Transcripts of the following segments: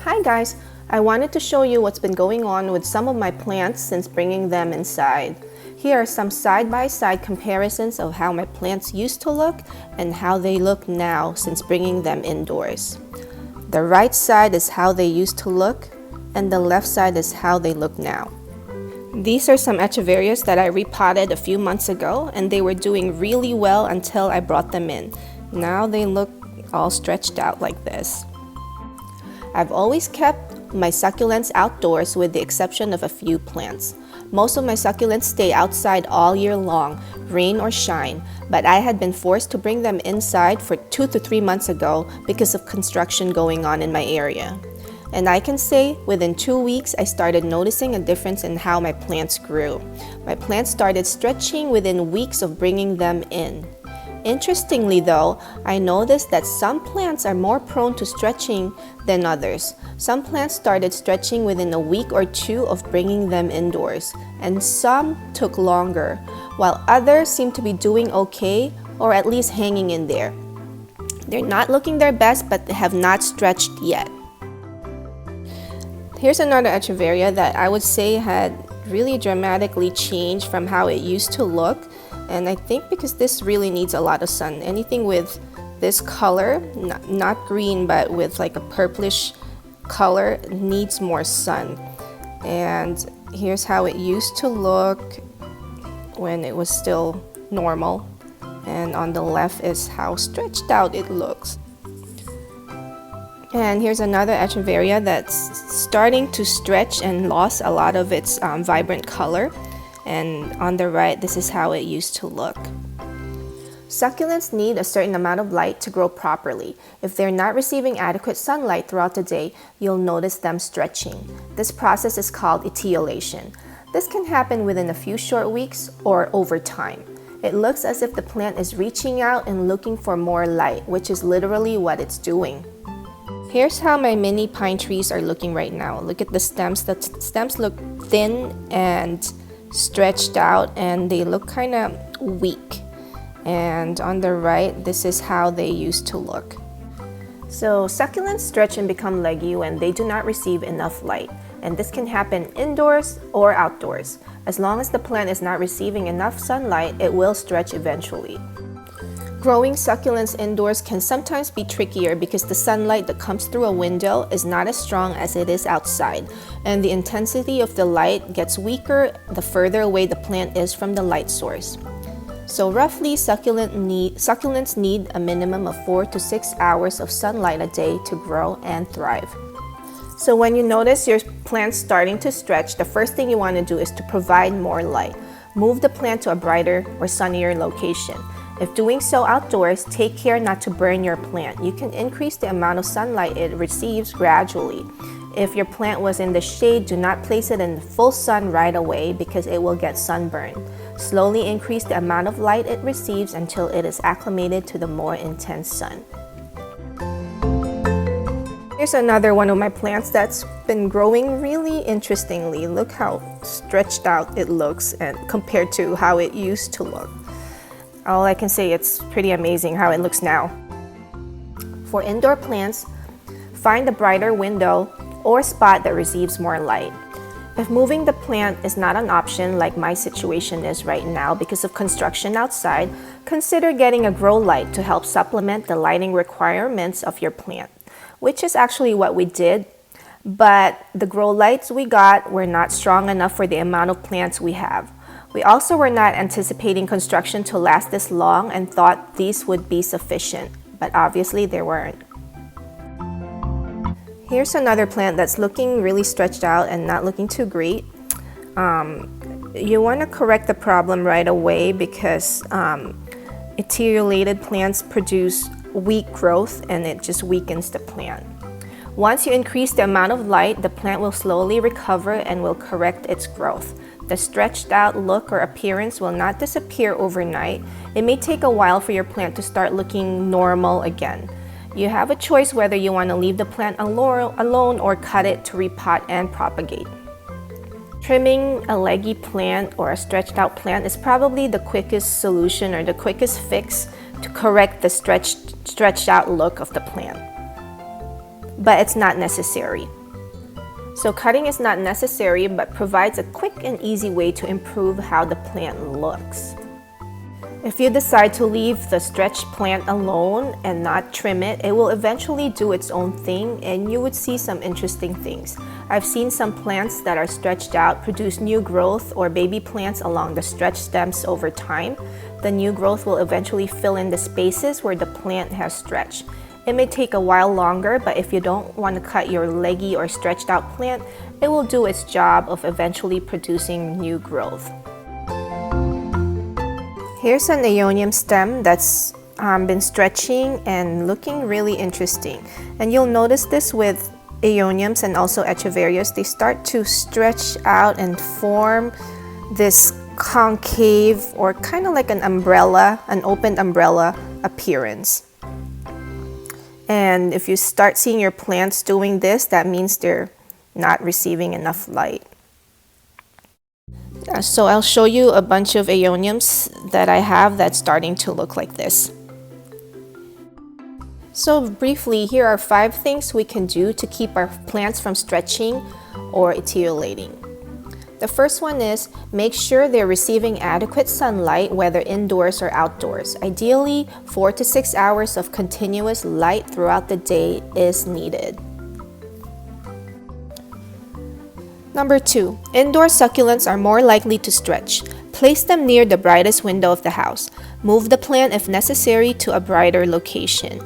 Hi guys, I wanted to show you what's been going on with some of my plants since bringing them inside. Here are some side-by-side comparisons of how my plants used to look and how they look now since bringing them indoors. The right side is how they used to look and the left side is how they look now. These are some echeverias that I repotted a few months ago and they were doing really well until I brought them in. Now they look all stretched out like this. I've always kept my succulents outdoors with the exception of a few plants. Most of my succulents stay outside all year long, rain or shine, but I had been forced to bring them inside for 2 to 3 months ago because of construction going on in my area. And I can say within 2 weeks I started noticing a difference in how my plants grew. My plants started stretching within weeks of bringing them in. Interestingly though, I noticed that some plants are more prone to stretching than others. Some plants started stretching within a week or two of bringing them indoors, and some took longer, while others seem to be doing okay or at least hanging in there. They're not looking their best but have not stretched yet. Here's another echeveria that I would say had really dramatically changed from how it used to look. And I think because this really needs a lot of sun. Anything with this color, not green, but with like a purplish color, needs more sun. And here's how it used to look when it was still normal. And on the left is how stretched out it looks. And here's another echeveria that's starting to stretch and lost a lot of its vibrant color. And on the right, this is how it used to look. Succulents need a certain amount of light to grow properly. If they're not receiving adequate sunlight throughout the day, you'll notice them stretching. This process is called etiolation. This can happen within a few short weeks or over time. It looks as if the plant is reaching out and looking for more light, which is literally what it's doing. Here's how my mini pine trees are looking right now. Look at the stems. The stems look thin and stretched out and they look kind of weak. And on the right, this is how they used to look. So succulents stretch and become leggy when they do not receive enough light, and this can happen indoors or outdoors. As long as the plant is not receiving enough sunlight, it will stretch eventually. Growing succulents indoors can sometimes be trickier because the sunlight that comes through a window is not as strong as it is outside, and the intensity of the light gets weaker the further away the plant is from the light source. So roughly, succulents need a minimum of 4 to 6 hours of sunlight a day to grow and thrive. So when you notice your plant starting to stretch, the first thing you want to do is to provide more light. Move the plant to a brighter or sunnier location. If doing so outdoors, take care not to burn your plant. You can increase the amount of sunlight it receives gradually. If your plant was in the shade, do not place it in full sun right away because it will get sunburned. Slowly increase the amount of light it receives until it is acclimated to the more intense sun. Here's another one of my plants that's been growing really interestingly. Look how stretched out it looks and compared to how it used to look. All I can say, it's pretty amazing how it looks now. For indoor plants, find a brighter window or spot that receives more light. If moving the plant is not an option like my situation is right now because of construction outside, consider getting a grow light to help supplement the lighting requirements of your plant, which is actually what we did. But the grow lights we got were not strong enough for the amount of plants we have. We also were not anticipating construction to last this long and thought these would be sufficient, but obviously they weren't. Here's another plant that's looking really stretched out and not looking too great. You want to correct the problem right away because etiolated plants produce weak growth and it just weakens the plant. Once you increase the amount of light, the plant will slowly recover and will correct its growth. The stretched out look or appearance will not disappear overnight. It may take a while for your plant to start looking normal again. You have a choice whether you want to leave the plant alone or cut it to repot and propagate. Trimming a leggy plant or a stretched out plant is probably the quickest solution or the quickest fix to correct the stretched out look of the plant. But it's not necessary. So cutting is not necessary but provides a quick and easy way to improve how the plant looks. If you decide to leave the stretched plant alone and not trim it, it will eventually do its own thing and you would see some interesting things. I've seen some plants that are stretched out produce new growth or baby plants along the stretched stems over time. The new growth will eventually fill in the spaces where the plant has stretched. It may take a while longer, but if you don't want to cut your leggy or stretched out plant, it will do its job of eventually producing new growth. Here's an aeonium stem that's been stretching and looking really interesting. And you'll notice this with aeoniums and also echeverias. They start to stretch out and form this concave or kind of like an umbrella, an open umbrella appearance. And if you start seeing your plants doing this, that means they're not receiving enough light. So I'll show you a bunch of aeoniums that I have that's starting to look like this. So briefly, here are 5 things we can do to keep our plants from stretching or etiolating. The first one is make sure they're receiving adequate sunlight, whether indoors or outdoors. Ideally, 4 to 6 hours of continuous light throughout the day is needed. Number 2, indoor succulents are more likely to stretch. Place them near the brightest window of the house. Move the plant if necessary to a brighter location.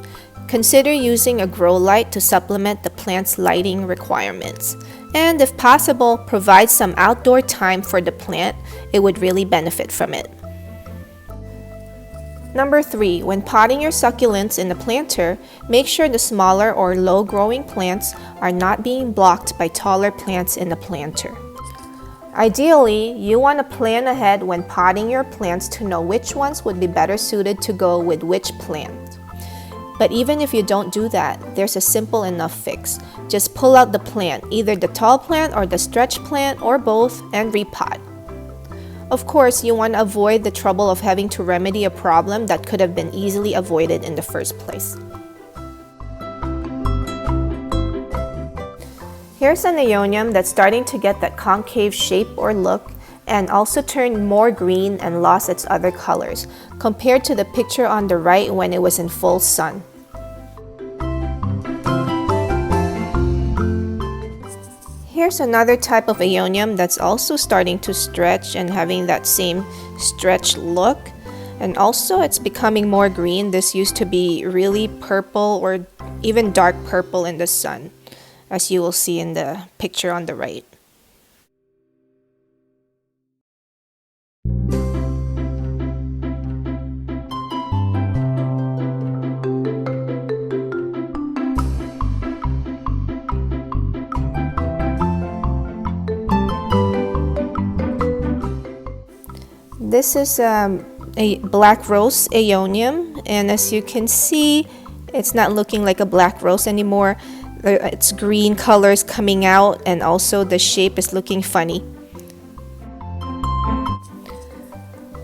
Consider using a grow light to supplement the plant's lighting requirements. And if possible, provide some outdoor time for the plant. It would really benefit from it. Number 3, when potting your succulents in the planter, make sure the smaller or low-growing plants are not being blocked by taller plants in the planter. Ideally, you want to plan ahead when potting your plants to know which ones would be better suited to go with which plant. But even if you don't do that, there's a simple enough fix. Just pull out the plant, either the tall plant or the stretch plant or both, and repot. Of course, you want to avoid the trouble of having to remedy a problem that could have been easily avoided in the first place. Here's an aeonium that's starting to get that concave shape or look and also turned more green and lost its other colors compared to the picture on the right when it was in full sun. Here's another type of aeonium that's also starting to stretch and having that same stretch look. And also it's becoming more green. This used to be really purple or even dark purple in the sun, as you will see in the picture on the right. This is a black rose aeonium, and as you can see, it's not looking like a black rose anymore. It's green colors coming out, and also the shape is looking funny.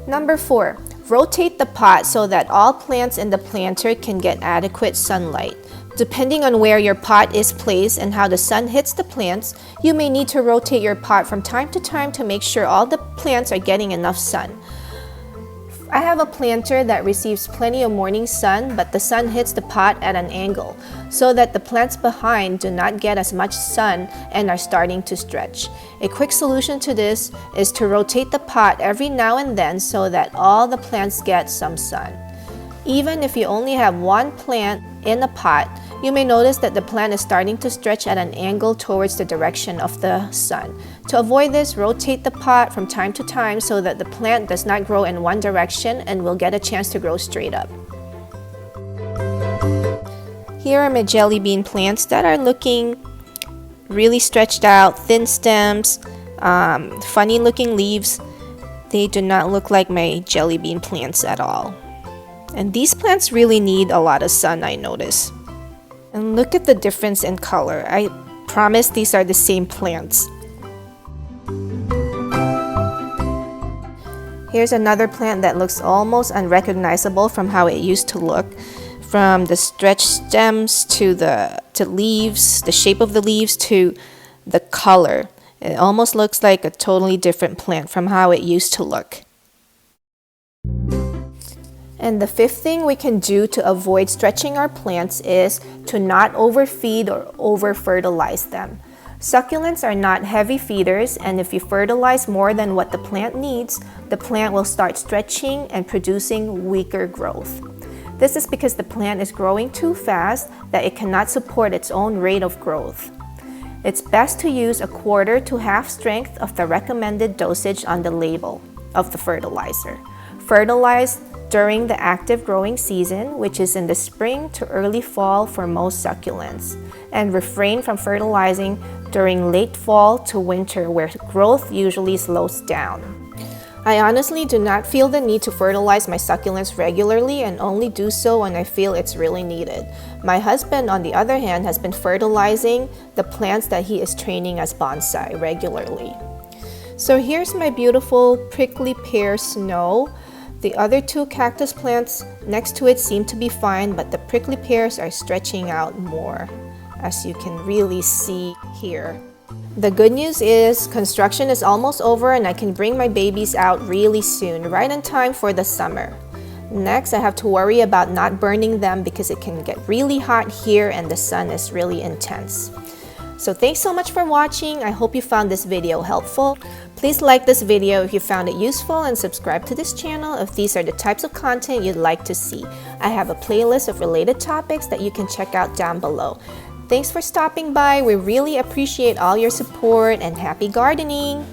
Number 4, rotate the pot so that all plants in the planter can get adequate sunlight. Depending on where your pot is placed and how the sun hits the plants, you may need to rotate your pot from time to time to make sure all the plants are getting enough sun. I have a planter that receives plenty of morning sun, but the sun hits the pot at an angle, so that the plants behind do not get as much sun and are starting to stretch. A quick solution to this is to rotate the pot every now and then so that all the plants get some sun. Even if you only have one plant in a pot, you may notice that the plant is starting to stretch at an angle towards the direction of the sun. To avoid this, rotate the pot from time to time so that the plant does not grow in one direction and will get a chance to grow straight up. Here are my jelly bean plants that are looking really stretched out, thin stems, funny looking leaves. They do not look like my jelly bean plants at all. And these plants really need a lot of sun, I notice. And look at the difference in color. I promise these are the same plants. Here's another plant that looks almost unrecognizable from how it used to look. From the stretched stems to the leaves, the shape of the leaves to the color. It almost looks like a totally different plant from how it used to look. And the fifth thing we can do to avoid stretching our plants is to not overfeed or over-fertilize them. Succulents are not heavy feeders, and if you fertilize more than what the plant needs, the plant will start stretching and producing weaker growth. This is because the plant is growing too fast that it cannot support its own rate of growth. It's best to use 1/4 to half strength of the recommended dosage on the label of the fertilizer. Fertilize during the active growing season, which is in the spring to early fall for most succulents, and refrain from fertilizing during late fall to winter where growth usually slows down. I honestly do not feel the need to fertilize my succulents regularly and only do so when I feel it's really needed. My husband, on the other hand, has been fertilizing the plants that he is training as bonsai regularly. So here's my beautiful prickly pear snow. The other 2 cactus plants next to it seem to be fine, but the prickly pears are stretching out more, as you can really see here. The good news is construction is almost over and I can bring my babies out really soon, right in time for the summer. Next, I have to worry about not burning them because it can get really hot here and the sun is really intense. So thanks so much for watching. I hope you found this video helpful. Please like this video if you found it useful and subscribe to this channel if these are the types of content you'd like to see. I have a playlist of related topics that you can check out down below. Thanks for stopping by. We really appreciate all your support and happy gardening!